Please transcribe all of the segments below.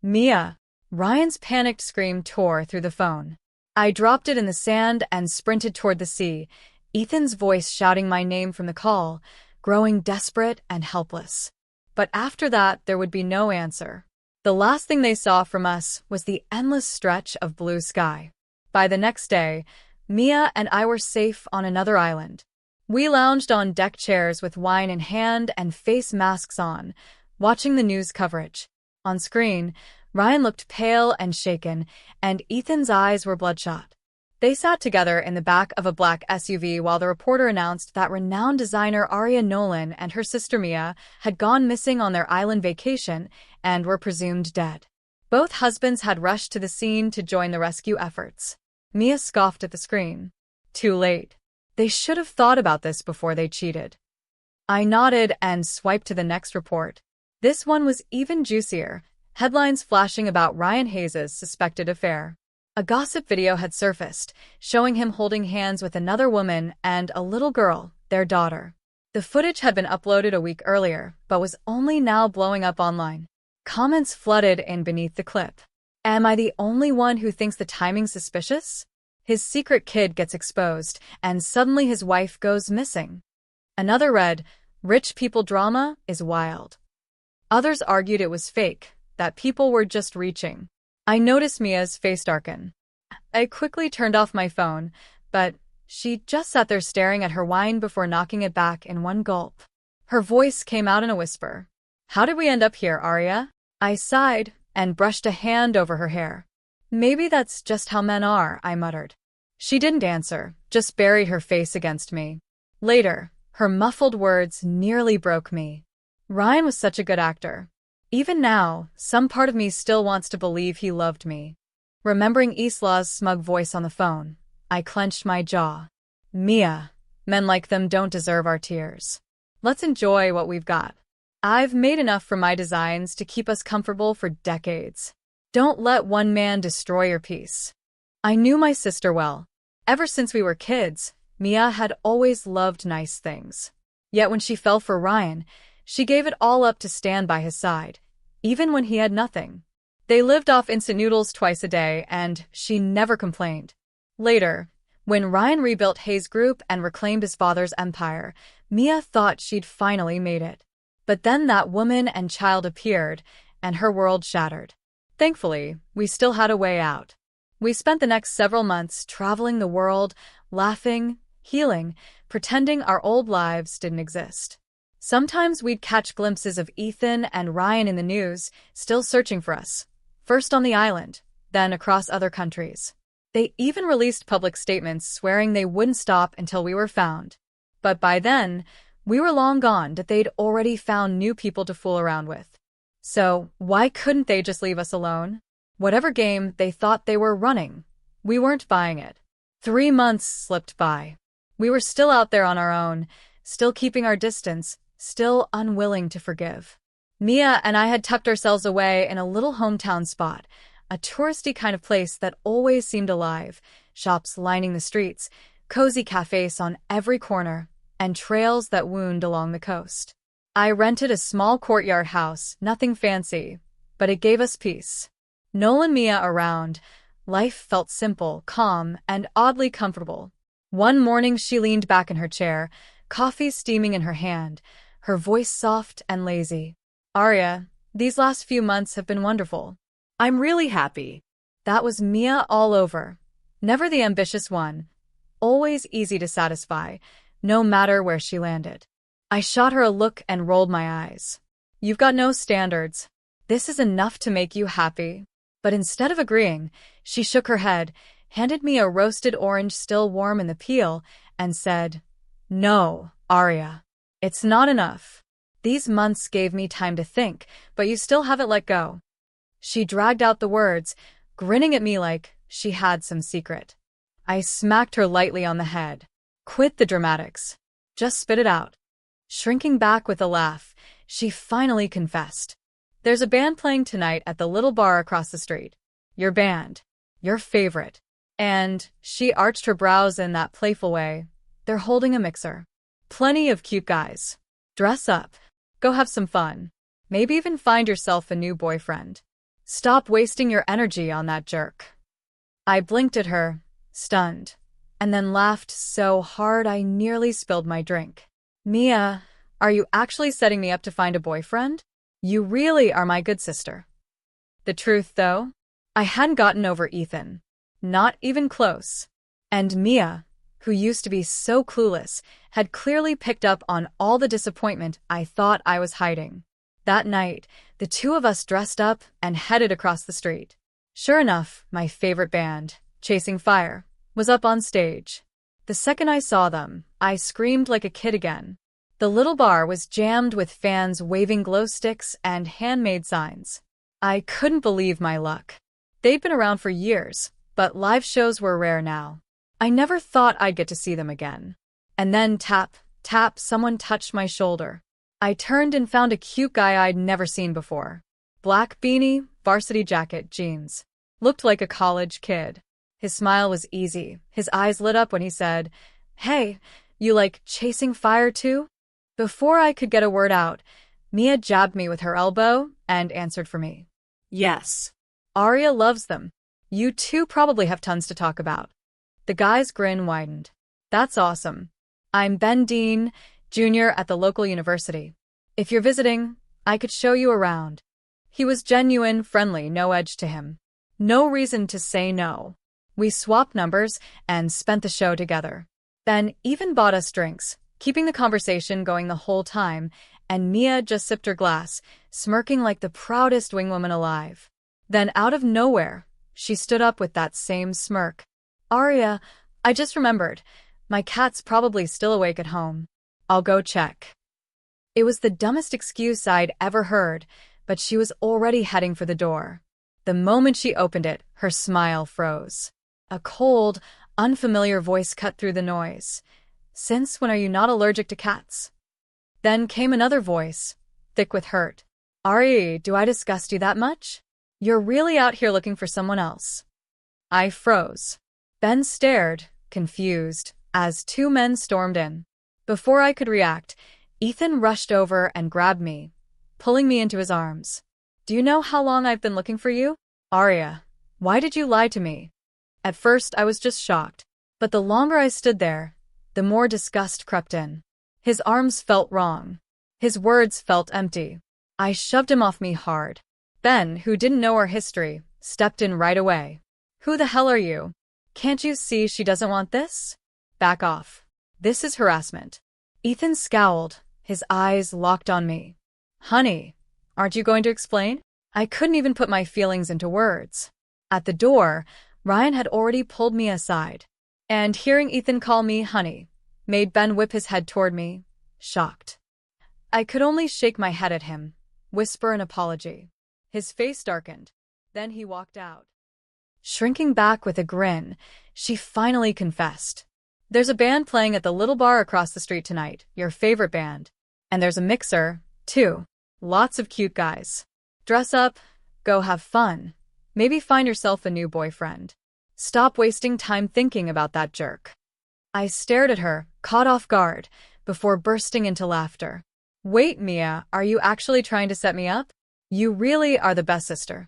Mia! Ryan's panicked scream tore through the phone. I dropped it in the sand and sprinted toward the sea, Ethan's voice shouting my name from the call, growing desperate and helpless. But after that, there would be no answer. The last thing they saw from us was the endless stretch of blue sky. By the next day, Mia and I were safe on another island. We lounged on deck chairs with wine in hand and face masks on, watching the news coverage. On screen, Ryan looked pale and shaken, and Ethan's eyes were bloodshot. They sat together in the back of a black SUV while the reporter announced that renowned designer Aria Nolan and her sister Mia had gone missing on their island vacation and were presumed dead. Both husbands had rushed to the scene to join the rescue efforts. Mia scoffed at the screen. Too late. They should have thought about this before they cheated. I nodded and swiped to the next report. This one was even juicier, headlines flashing about Ryan Hayes' suspected affair. A gossip video had surfaced, showing him holding hands with another woman and a little girl, their daughter. The footage had been uploaded a week earlier, but was only now blowing up online. Comments flooded in beneath the clip. Am I the only one who thinks the timing's suspicious? His secret kid gets exposed, and suddenly his wife goes missing. Another read, rich people drama is wild. Others argued it was fake, that people were just reaching. I noticed Mia's face darken. I quickly turned off my phone, but she just sat there staring at her wine before knocking it back in one gulp. Her voice came out in a whisper. How did we end up here, Aria? I sighed and brushed a hand over her hair. Maybe that's just how men are, I muttered. She didn't answer, just buried her face against me. Later, her muffled words nearly broke me. Ryan was such a good actor. Even now, some part of me still wants to believe he loved me. Remembering Isla's smug voice on the phone, I clenched my jaw. Mia, men like them don't deserve our tears. Let's enjoy what we've got. I've made enough from my designs to keep us comfortable for decades. Don't let one man destroy your peace. I knew my sister well. Ever since we were kids, Mia had always loved nice things. Yet when she fell for Ryan, she gave it all up to stand by his side, even when he had nothing. They lived off instant noodles twice a day, and she never complained. Later, when Ryan rebuilt Hayes Group and reclaimed his father's empire, Mia thought she'd finally made it. But then that woman and child appeared, and her world shattered. Thankfully, we still had a way out. We spent the next several months traveling the world, laughing, healing, pretending our old lives didn't exist. Sometimes we'd catch glimpses of Ethan and Ryan in the news, still searching for us. First on the island, then across other countries. They even released public statements swearing they wouldn't stop until we were found. But by then, we were long gone that they'd already found new people to fool around with. So, why couldn't they just leave us alone? Whatever game they thought they were running, we weren't buying it. 3 months slipped by. We were still out there on our own, still keeping our distance, still unwilling to forgive. Mia and I had tucked ourselves away in a little hometown spot, a touristy kind of place that always seemed alive, shops lining the streets, cozy cafes on every corner, and trails that wound along the coast. I rented a small courtyard house, nothing fancy, but it gave us peace. No one Mia around, life felt simple, calm, and oddly comfortable. One morning she leaned back in her chair, coffee steaming in her hand, her voice soft and lazy. Aria, these last few months have been wonderful. I'm really happy. That was Mia all over. Never the ambitious one. Always easy to satisfy, no matter where she landed. I shot her a look and rolled my eyes. You've got no standards. This is enough to make you happy. But instead of agreeing, she shook her head, handed me a roasted orange still warm in the peel, and said, No, Aria. It's not enough. These months gave me time to think, but you still haven't let go. She dragged out the words, grinning at me like she had some secret. I smacked her lightly on the head. Quit the dramatics. Just spit it out. Shrinking back with a laugh, she finally confessed. There's a band playing tonight at the little bar across the street. Your band. Your favorite. And she arched her brows in that playful way. They're holding a mixer. Plenty of cute guys. Dress up. Go have some fun. Maybe even find yourself a new boyfriend. Stop wasting your energy on that jerk. I blinked at her, stunned, and then laughed so hard I nearly spilled my drink. Mia, are you actually setting me up to find a boyfriend? You really are my good sister. The truth, though, I hadn't gotten over Ethan. Not even close. And Mia, who used to be so clueless, had clearly picked up on all the disappointment I thought I was hiding. That night, the two of us dressed up and headed across the street. Sure enough, my favorite band, Chasing Fire, was up on stage. The second I saw them, I screamed like a kid again. The little bar was jammed with fans waving glow sticks and handmade signs. I couldn't believe my luck. They'd been around for years, but live shows were rare now. I never thought I'd get to see them again. And then tap, tap, someone touched my shoulder. I turned and found a cute guy I'd never seen before. Black beanie, varsity jacket, jeans. Looked like a college kid. His smile was easy. His eyes lit up when he said, "Hey, you like Chasing Fire too?" Before I could get a word out, Mia jabbed me with her elbow and answered for me. "Yes. Aria loves them. You two probably have tons to talk about." The guy's grin widened. "That's awesome. I'm Ben Dean, junior at the local university. If you're visiting, I could show you around." He was genuine, friendly, no edge to him. No reason to say no. We swapped numbers and spent the show together. Ben even bought us drinks, keeping the conversation going the whole time, and Mia just sipped her glass, smirking like the proudest wingwoman alive. Then out of nowhere, she stood up with that same smirk. "Aria, I just remembered. My cat's probably still awake at home. I'll go check." It was the dumbest excuse I'd ever heard, but she was already heading for the door. The moment she opened it, her smile froze. A cold, unfamiliar voice cut through the noise. "Since when are you not allergic to cats?" Then came another voice, thick with hurt. "Ari, do I disgust you that much? You're really out here looking for someone else." I froze. Ben stared, confused, as two men stormed in. Before I could react, Ethan rushed over and grabbed me, pulling me into his arms. "Do you know how long I've been looking for you? Aria, why did you lie to me?" At first, I was just shocked, but the longer I stood there, the more disgust crept in. His arms felt wrong. His words felt empty. I shoved him off me hard. Ben, who didn't know our history, stepped in right away. "Who the hell are you? Can't you see she doesn't want this? Back off. This is harassment." Ethan scowled, his eyes locked on me. "Honey, aren't you going to explain?" I couldn't even put my feelings into words. At the door, Ryan had already pulled me aside, and hearing Ethan call me honey made Ben whip his head toward me, shocked. I could only shake my head at him, whisper an apology. His face darkened. Then he walked out. Shrinking back with a grin, she finally confessed. "There's a band playing at the little bar across the street tonight, your favorite band. And there's a mixer, too. Lots of cute guys. Dress up, go have fun. Maybe find yourself a new boyfriend. Stop wasting time thinking about that jerk." I stared at her, caught off guard, before bursting into laughter. "Wait, Mia, are you actually trying to set me up? You really are the best sister."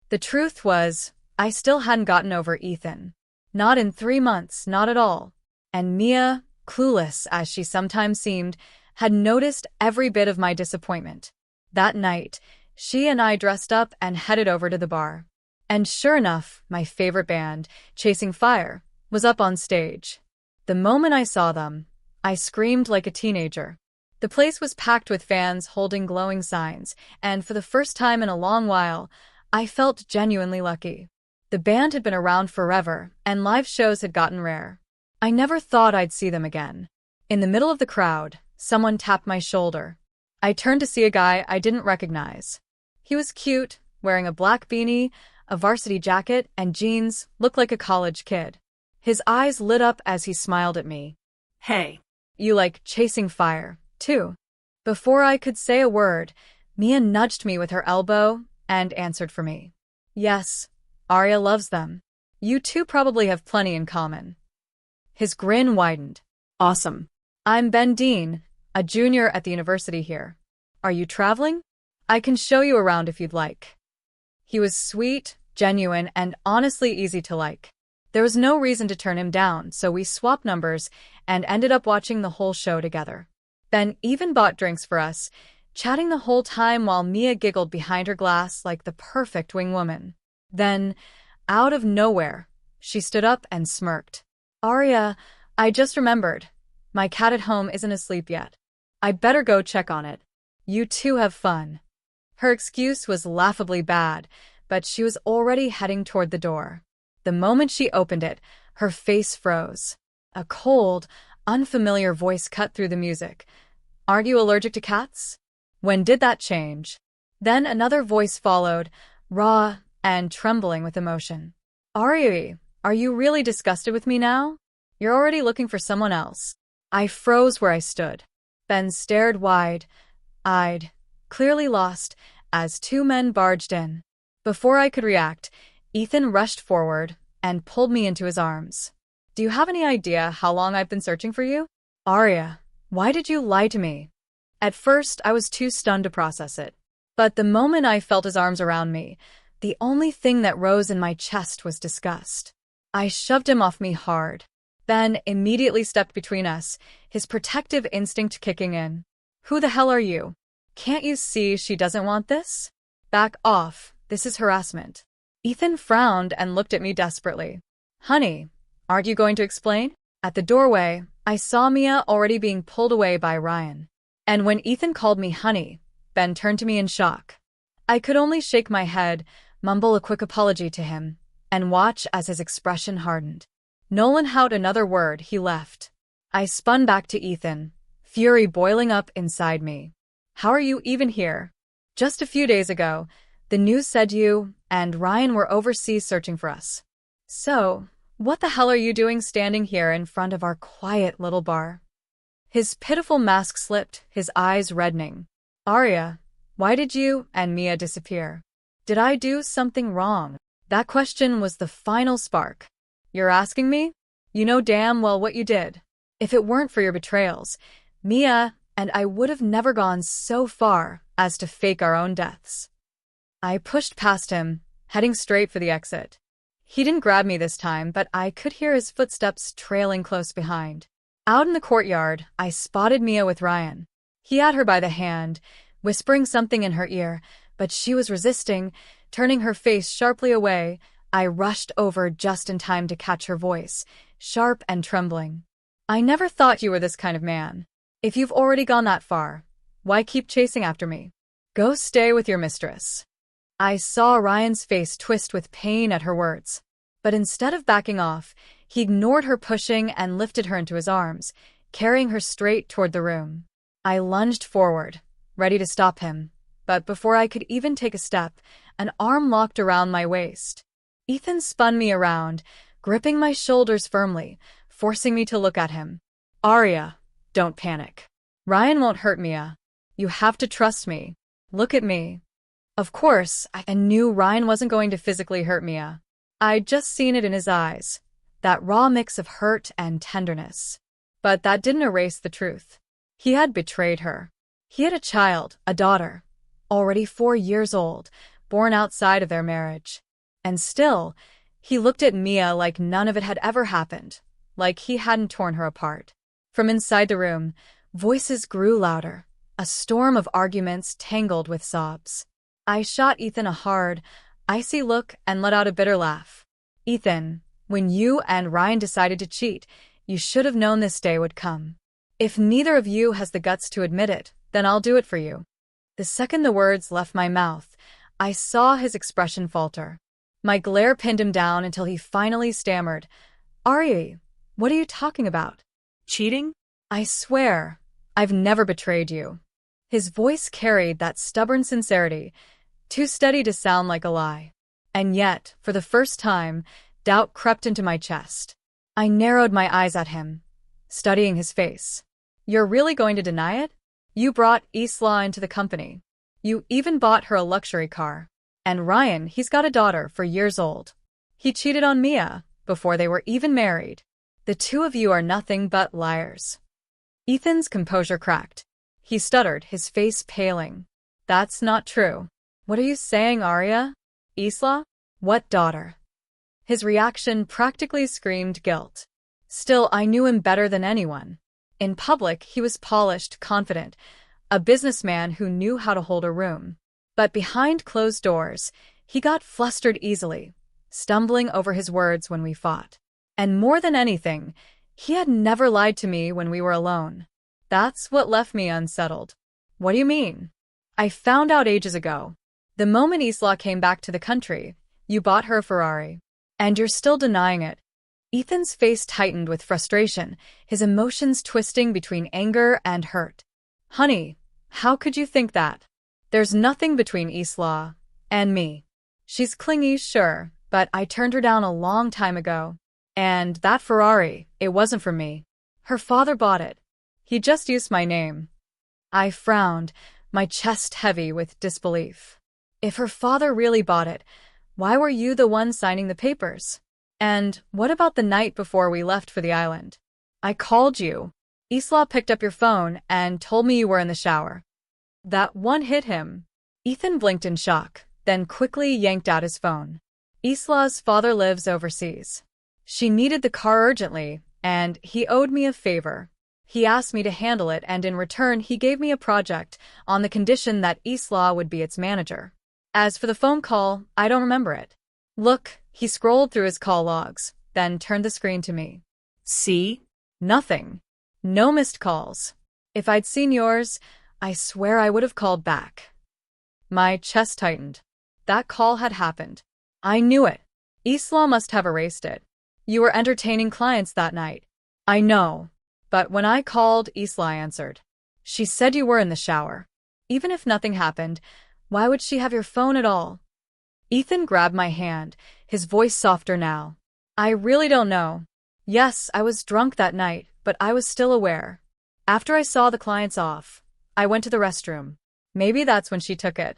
The truth was, I still hadn't gotten over Ethan. Not in 3 months, not at all. And Mia, clueless as she sometimes seemed, had noticed every bit of my disappointment. That night, she and I dressed up and headed over to the bar. And sure enough, my favorite band, Chasing Fire, was up on stage. The moment I saw them, I screamed like a teenager. The place was packed with fans holding glowing signs, and for the first time in a long while, I felt genuinely lucky. The band had been around forever, and live shows had gotten rare. I never thought I'd see them again. In the middle of the crowd, someone tapped my shoulder. I turned to see a guy I didn't recognize. He was cute, wearing a black beanie, a varsity jacket, and jeans, looked like a college kid. His eyes lit up as he smiled at me. "Hey, you like Chasing Fire, too?" Before I could say a word, Mia nudged me with her elbow and answered for me. "Yes, Aria loves them. You two probably have plenty in common." His grin widened. "Awesome. I'm Ben Dean, a junior at the university here. Are you traveling? I can show you around if you'd like." He was sweet, genuine, and honestly easy to like. There was no reason to turn him down, so we swapped numbers and ended up watching the whole show together. Ben even bought drinks for us, chatting the whole time while Mia giggled behind her glass like the perfect wingwoman. Then, out of nowhere, she stood up and smirked. "Arya, I just remembered. My cat at home isn't asleep yet. I better go check on it. You two have fun." Her excuse was laughably bad, but she was already heading toward the door. The moment she opened it, her face froze. A cold, unfamiliar voice cut through the music. "Aren't you allergic to cats?" When did that change? Then another voice followed, raw and trembling with emotion. "Arya, are you really disgusted with me now? You're already looking for someone else." I froze where I stood. Ben stared wide-eyed, clearly lost, as two men barged in. Before I could react, Ethan rushed forward and pulled me into his arms. "Do you have any idea how long I've been searching for you? Arya, why did you lie to me?" At first, I was too stunned to process it. But the moment I felt his arms around me, the only thing that rose in my chest was disgust. I shoved him off me hard. Ben immediately stepped between us, his protective instinct kicking in. "Who the hell are you? Can't you see she doesn't want this? Back off, this is harassment." Ethan frowned and looked at me desperately. "Honey, aren't you going to explain?" At the doorway, I saw Mia already being pulled away by Ryan. And when Ethan called me honey, Ben turned to me in shock. I could only shake my head, mumble a quick apology to him, and watch as his expression hardened. Nolan howled another word, he left. I spun back to Ethan, fury boiling up inside me. "How are you even here? Just a few days ago, the news said you and Ryan were overseas searching for us. So, what the hell are you doing standing here in front of our quiet little bar?" His pitiful mask slipped, his eyes reddening. "Arya, why did you and Mia disappear? Did I do something wrong?" That question was the final spark. "You're asking me? You know damn well what you did. If it weren't for your betrayals, Mia and I would have never gone so far as to fake our own deaths." I pushed past him, heading straight for the exit. He didn't grab me this time, but I could hear his footsteps trailing close behind. Out in the courtyard, I spotted Mia with Ryan. He had her by the hand, whispering something in her ear, but she was resisting, turning her face sharply away. I rushed over just in time to catch her voice, sharp and trembling. "I never thought you were this kind of man. If you've already gone that far, why keep chasing after me? Go stay with your mistress." I saw Ryan's face twist with pain at her words. But instead of backing off, he ignored her pushing and lifted her into his arms, carrying her straight toward the room. I lunged forward, ready to stop him, but before I could even take a step, an arm locked around my waist. Ethan spun me around, gripping my shoulders firmly, forcing me to look at him. "Arya, don't panic. Ryan won't hurt Mia. You have to trust me. Look at me." Of course, I knew Ryan wasn't going to physically hurt Mia. I'd just seen it in his eyes, that raw mix of hurt and tenderness. But that didn't erase the truth. He had betrayed her. He had a child, a daughter, already 4 years old, born outside of their marriage. And still, he looked at Mia like none of it had ever happened, like he hadn't torn her apart. From inside the room, voices grew louder, a storm of arguments tangled with sobs. I shot Ethan a hard, icy look and let out a bitter laugh. "Ethan, when you and Ryan decided to cheat, you should have known this day would come. If neither of you has the guts to admit it, then I'll do it for you." The second the words left my mouth, I saw his expression falter. My glare pinned him down until he finally stammered, "Arya, what are you talking about? Cheating? I swear, I've never betrayed you." His voice carried that stubborn sincerity, too steady to sound like a lie. And yet, for the first time, doubt crept into my chest. I narrowed my eyes at him, studying his face. "You're really going to deny it? You brought Isla into the company. You even bought her a luxury car. And Ryan, he's got a daughter 4 years old. He cheated on Mia before they were even married. The two of you are nothing but liars." Ethan's composure cracked. He stuttered, his face paling. "That's not true. What are you saying, Arya? Isla? What daughter? His reaction practically screamed guilt. Still, I knew him better than anyone. In public, he was polished, confident, a businessman who knew how to hold a room. But behind closed doors, he got flustered easily, stumbling over his words when we fought. And more than anything, he had never lied to me when we were alone. That's what left me unsettled. What do you mean? I found out ages ago. The moment Isla came back to the country, you bought her a Ferrari. And you're still denying it. Ethan's face tightened with frustration, his emotions twisting between anger and hurt. Honey, how could you think that? There's nothing between Isla and me. She's clingy, sure, but I turned her down a long time ago. And that Ferrari, it wasn't for me. Her father bought it. He just used my name. I frowned, my chest heavy with disbelief. If her father really bought it, why were you the one signing the papers? And what about the night before we left for the island? I called you. Isla picked up your phone and told me you were in the shower. That one hit him. Ethan blinked in shock, then quickly yanked out his phone. Isla's father lives overseas. She needed the car urgently, and he owed me a favor. He asked me to handle it, and in return he gave me a project on the condition that Isla would be its manager. As for the phone call, I don't remember it. Look, he scrolled through his call logs, then turned the screen to me. See? Nothing. No missed calls. If I'd seen yours, I swear I would have called back. My chest tightened. That call had happened. I knew it. Isla must have erased it. You were entertaining clients that night. I know. But when I called, Isla answered. She said you were in the shower. Even if nothing happened, why would she have your phone at all? Ethan grabbed my hand, his voice softer now. I really don't know. Yes, I was drunk that night, but I was still aware. After I saw the clients off, I went to the restroom. Maybe that's when she took it.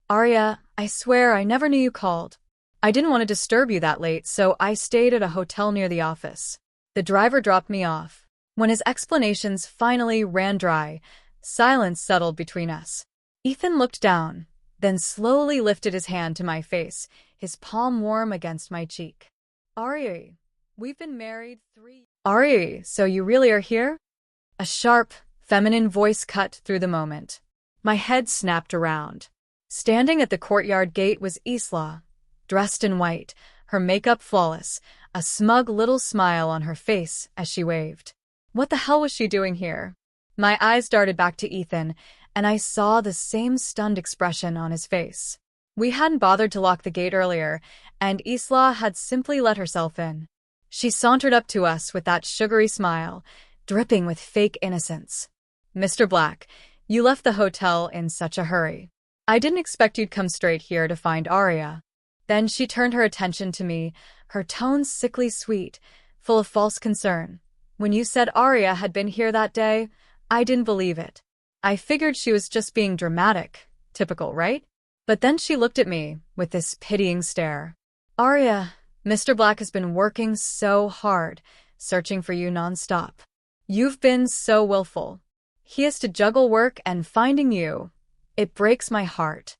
Arya, I swear I never knew you called. I didn't want to disturb you that late, so I stayed at a hotel near the office. The driver dropped me off. When his explanations finally ran dry, silence settled between us. Ethan looked down, then slowly lifted his hand to my face, his palm warm against my cheek. Arya, we've been married 3 Arya, so you really are here? A sharp, feminine voice cut through the moment. My head snapped around. Standing at the courtyard gate was Isla, dressed in white, her makeup flawless, a smug little smile on her face as she waved. What the hell was she doing here? My eyes darted back to Ethan, and I saw the same stunned expression on his face. We hadn't bothered to lock the gate earlier, and Isla had simply let herself in. She sauntered up to us with that sugary smile, dripping with fake innocence. Mr. Black, you left the hotel in such a hurry. I didn't expect you'd come straight here to find Arya. Then she turned her attention to me, her tone sickly sweet, full of false concern. When you said Arya had been here that day, I didn't believe it. I figured she was just being dramatic. Typical, right? But then she looked at me with this pitying stare. Arya, Mr. Black has been working so hard, searching for you nonstop. You've been so willful. He has to juggle work and finding you. It breaks my heart.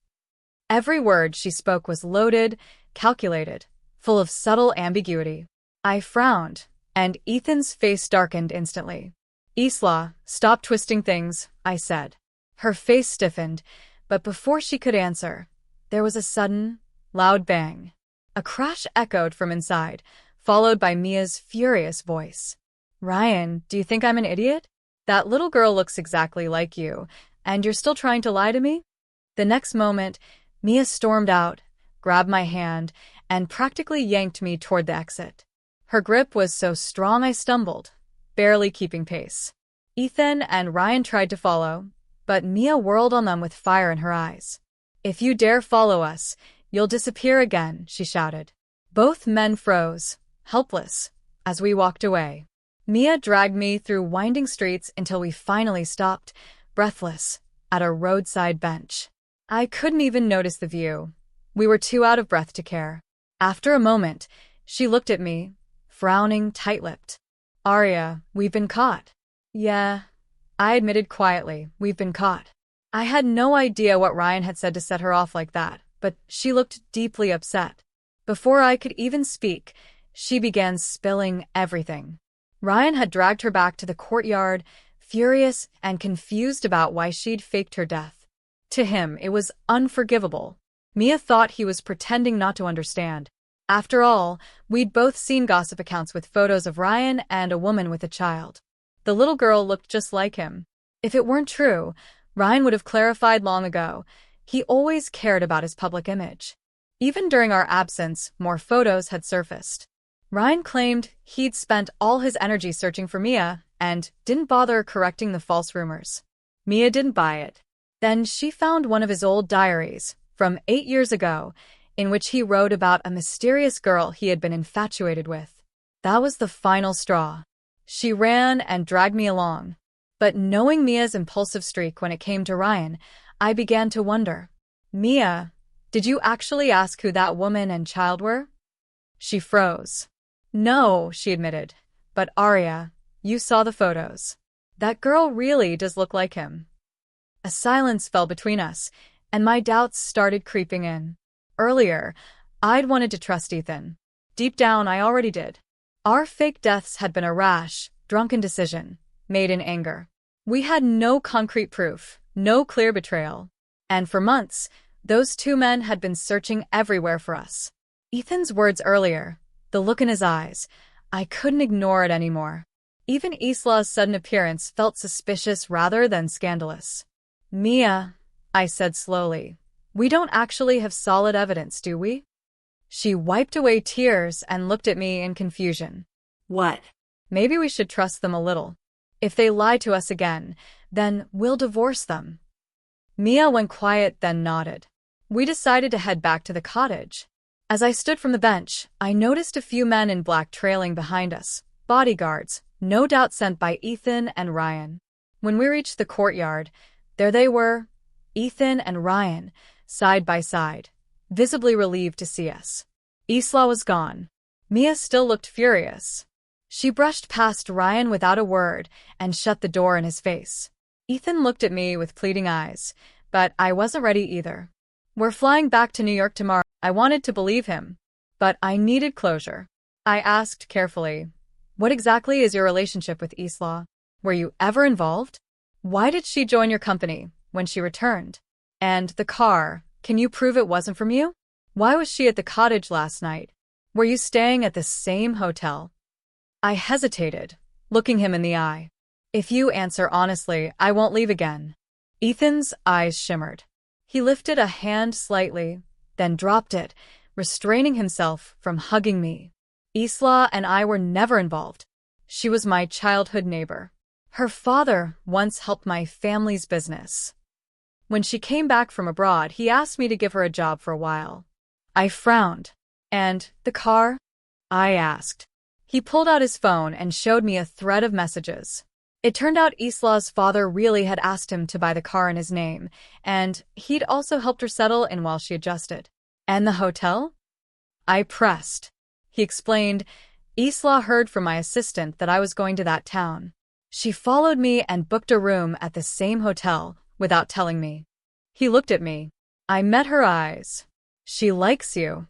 Every word she spoke was loaded, calculated, full of subtle ambiguity. I frowned, and Ethan's face darkened instantly. Isla, stop twisting things, I said. Her face stiffened, but before she could answer, there was a sudden, loud bang. A crash echoed from inside, followed by Mia's furious voice. Ryan, do you think I'm an idiot? That little girl looks exactly like you, and you're still trying to lie to me? The next moment, Mia stormed out, grabbed my hand, and practically yanked me toward the exit. Her grip was so strong I stumbled, barely keeping pace. Ethan and Ryan tried to follow, but Mia whirled on them with fire in her eyes. If you dare follow us, you'll disappear again, she shouted. Both men froze, helpless, as we walked away. Mia dragged me through winding streets until we finally stopped, breathless, at a roadside bench. I couldn't even notice the view. We were too out of breath to care. After a moment, she looked at me, frowning tight-lipped. Arya, we've been caught. Yeah, I admitted quietly, we've been caught. I had no idea what Ryan had said to set her off like that, but she looked deeply upset. Before I could even speak, she began spilling everything. Ryan had dragged her back to the courtyard, furious and confused about why she'd faked her death. To him, it was unforgivable. Mia thought he was pretending not to understand. After all, we'd both seen gossip accounts with photos of Ryan and a woman with a child. The little girl looked just like him. If it weren't true, Ryan would have clarified long ago. He always cared about his public image. Even during our absence, more photos had surfaced. Ryan claimed he'd spent all his energy searching for Mia and didn't bother correcting the false rumors. Mia didn't buy it. Then she found one of his old diaries, from 8 years ago, in which he wrote about a mysterious girl he had been infatuated with. That was the final straw. She ran and dragged me along. But knowing Mia's impulsive streak when it came to Ryan, I began to wonder. Mia, did you actually ask who that woman and child were? She froze. No, she admitted. But Arya, you saw the photos. That girl really does look like him. A silence fell between us, and my doubts started creeping in. Earlier, I'd wanted to trust Ethan. Deep down, I already did. Our fake deaths had been a rash, drunken decision, made in anger. We had no concrete proof, no clear betrayal. And for months, those two men had been searching everywhere for us. Ethan's words earlier, the look in his eyes, I couldn't ignore it anymore. Even Isla's sudden appearance felt suspicious rather than scandalous. Mia, I said slowly, we don't actually have solid evidence, do we? She wiped away tears and looked at me in confusion. What? Maybe we should trust them a little. If they lie to us again, then we'll divorce them. Mia went quiet, then nodded. We decided to head back to the cottage. As I stood from the bench, I noticed a few men in black trailing behind us, bodyguards, no doubt sent by Ethan and Ryan. When we reached the courtyard, there they were, Ethan and Ryan, side by side, visibly relieved to see us. Isla was gone. Mia still looked furious. She brushed past Ryan without a word and shut the door in his face. Ethan looked at me with pleading eyes, but I wasn't ready either. We're flying back to New York tomorrow. I wanted to believe him, but I needed closure. I asked carefully, what exactly is your relationship with Isla? Were you ever involved? Why did she join your company when she returned? And the car, can you prove it wasn't from you? Why was she at the cottage last night? Were you staying at the same hotel? I hesitated, looking him in the eye. If you answer honestly, I won't leave again. Ethan's eyes shimmered. He lifted a hand slightly, then dropped it, restraining himself from hugging me. Isla and I were never involved. She was my childhood neighbor. Her father once helped my family's business. When she came back from abroad, he asked me to give her a job for a while. I frowned. And the car? I asked. He pulled out his phone and showed me a thread of messages. It turned out Isla's father really had asked him to buy the car in his name, and he'd also helped her settle in while she adjusted. And the hotel? I pressed. He explained, Isla heard from my assistant that I was going to that town. She followed me and booked a room at the same hotel without telling me. He looked at me. I met her eyes. She likes you.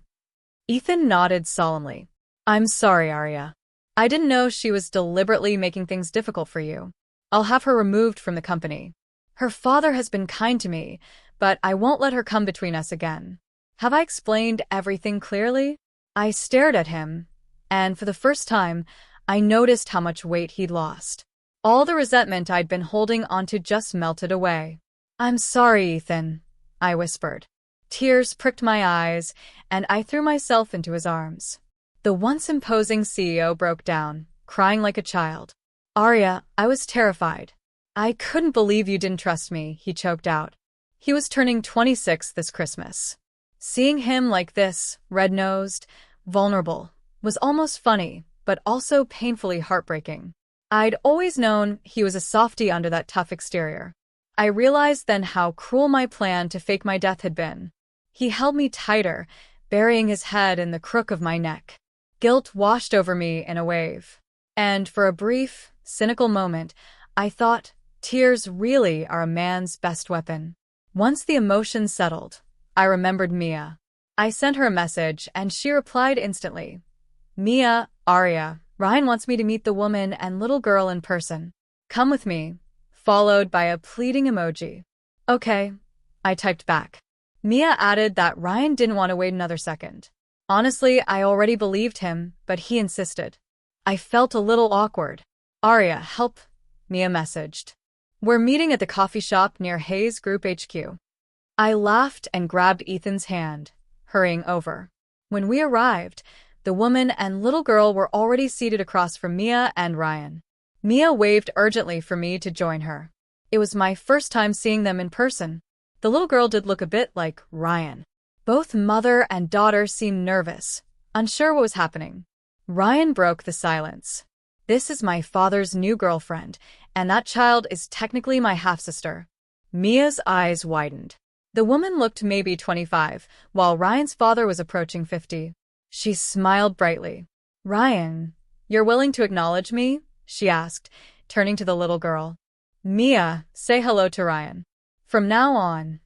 Ethan nodded solemnly. I'm sorry, Arya. I didn't know she was deliberately making things difficult for you. I'll have her removed from the company. Her father has been kind to me, but I won't let her come between us again. Have I explained everything clearly? I stared at him, and for the first time, I noticed how much weight he'd lost. All the resentment I'd been holding onto just melted away. I'm sorry, Ethan, I whispered. Tears pricked my eyes, and I threw myself into his arms. The once imposing CEO broke down, crying like a child. Arya, I was terrified. I couldn't believe you didn't trust me, he choked out. He was turning 26 this Christmas. Seeing him like this, red-nosed, vulnerable, was almost funny, but also painfully heartbreaking. I'd always known he was a softie under that tough exterior. I realized then how cruel my plan to fake my death had been. He held me tighter, burying his head in the crook of my neck. Guilt washed over me in a wave. And for a brief, cynical moment, I thought, tears really are a man's best weapon. Once the emotion settled, I remembered Mia. I sent her a message, and she replied instantly. Mia, Arya, Ryan wants me to meet the woman and little girl in person. Come with me, followed by a pleading emoji. Okay, I typed back. Mia added that Ryan didn't want to wait another second. Honestly, I already believed him, but he insisted. I felt a little awkward. Arya, help, Mia messaged. We're meeting at the coffee shop near Hayes Group HQ. I laughed and grabbed Ethan's hand, hurrying over. When we arrived, the woman and little girl were already seated across from Mia and Ryan. Mia waved urgently for me to join her. It was my first time seeing them in person. The little girl did look a bit like Ryan. Both mother and daughter seemed nervous, unsure what was happening. Ryan broke the silence. This is my father's new girlfriend, and that child is technically my half-sister. Mia's eyes widened. The woman looked maybe 25, while Ryan's father was approaching 50. She smiled brightly. Ryan, you're willing to acknowledge me? She asked, turning to the little girl. Mia, say hello to Ryan. From now on.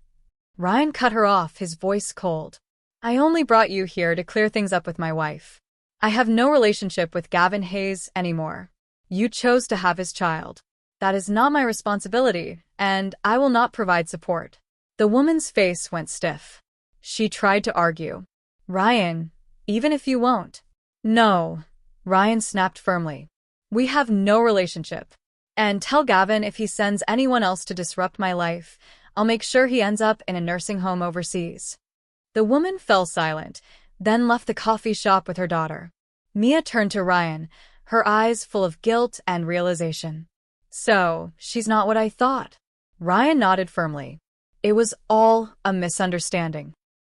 Ryan cut her off, his voice cold. I only brought you here to clear things up with my wife. I have no relationship with Gavin Hayes anymore. You chose to have his child. That is not my responsibility, and I will not provide support. The woman's face went stiff. She tried to argue. Ryan, even if you won't. No, Ryan snapped firmly. We have no relationship. And tell Gavin if he sends anyone else to disrupt my life, I'll make sure he ends up in a nursing home overseas. The woman fell silent, then left the coffee shop with her daughter. Mia turned to Ryan, her eyes full of guilt and realization. So, she's not what I thought. Ryan nodded firmly. It was all a misunderstanding.